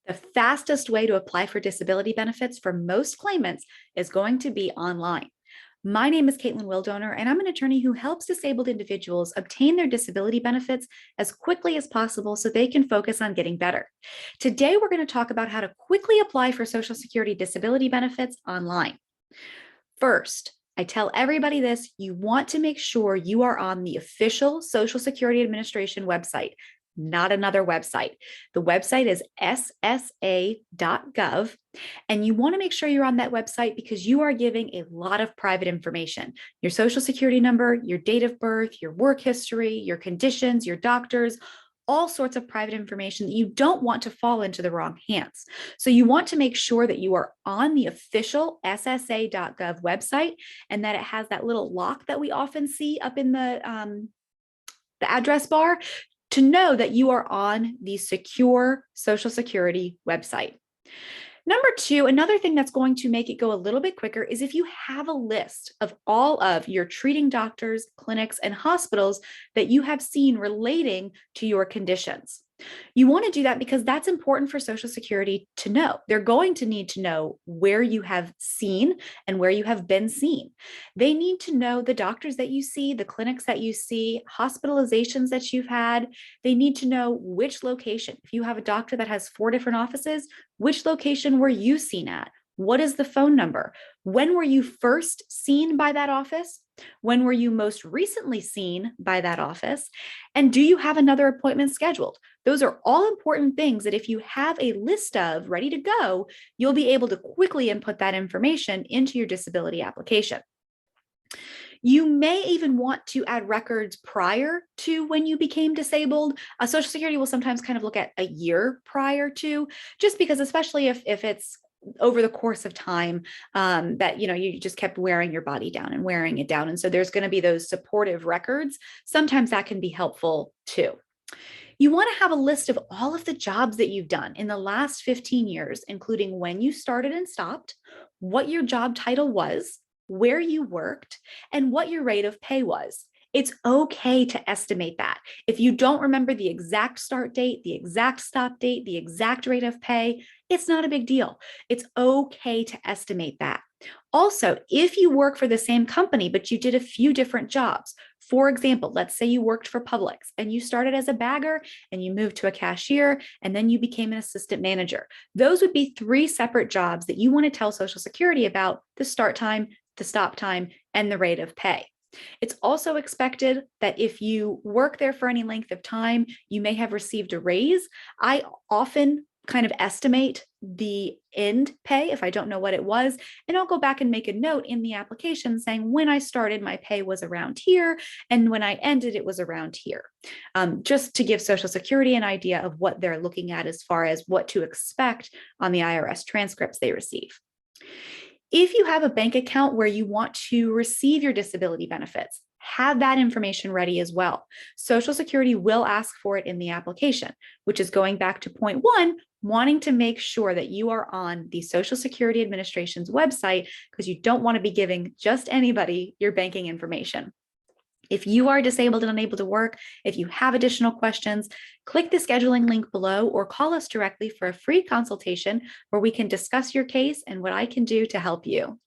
The fastest way to apply for disability benefits for most claimants is going to be online. My name is Caitlin Wildonor, and I'm an attorney who helps disabled individuals obtain their disability benefits as quickly as possible so they can focus on getting better. Today, we're going to talk about how to quickly apply for Social Security disability benefits online. First, I tell everybody this: you want to make sure you are on the official Social Security Administration website, not another website. The website is ssa.gov, and you want to make sure you're on that website because you are giving a lot of private information: your Social Security number, your date of birth, your work history, your conditions, your doctors, all sorts of private information that you don't want to fall into the wrong hands. So you want to make sure that you are on the official ssa.gov website and that it has that little lock that we often see up in the address bar to know that you are on the secure Social Security website. Number two, another thing that's going to make it go a little bit quicker is if you have a list of all of your treating doctors, clinics, and hospitals that you have seen relating to your conditions. You want to do that because that's important for Social Security to know. They're going to need to know where you have seen and where you have been seen. They need to know the doctors that you see, the clinics that you see, hospitalizations that you've had. They need to know which location. If you have a doctor that has 4 different offices, which location were you seen at? What is the phone number? When were you first seen by that office? When were you most recently seen by that office? And do you have another appointment scheduled? Those are all important things that if you have a list of ready to go, you'll be able to quickly input that information into your disability application. You may even want to add records prior to when you became disabled. Social Security will sometimes kind of look at a year prior to, just because especially if it's over the course of time that you just kept wearing your body down and wearing it down. And so there's going to be those supportive records. Sometimes that can be helpful too. You want to have a list of all of the jobs that you've done in the last 15 years, including when you started and stopped, what your job title was, where you worked, and what your rate of pay was. It's okay to estimate that. If you don't remember the exact start date, the exact stop date, the exact rate of pay, it's not a big deal. It's okay to estimate that. Also, if you work for the same company, but you did a few different jobs, for example, let's say you worked for Publix and you started as a bagger and you moved to a cashier and then you became an assistant manager. Those would be 3 separate jobs that you want to tell Social Security about: the start time, the stop time, and the rate of pay. It's also expected that if you work there for any length of time, you may have received a raise. I often kind of estimate the end pay if I don't know what it was, and I'll go back and make a note in the application saying when I started, my pay was around here, and when I ended, it was around here, just to give Social Security an idea of what they're looking at as far as what to expect on the IRS transcripts they receive. If you have a bank account where you want to receive your disability benefits, have that information ready as well. Social Security will ask for it in the application, which is going back to point 1, wanting to make sure that you are on the Social Security Administration's website because you don't want to be giving just anybody your banking information. If you are disabled and unable to work, if you have additional questions, click the scheduling link below or call us directly for a free consultation where we can discuss your case and what I can do to help you.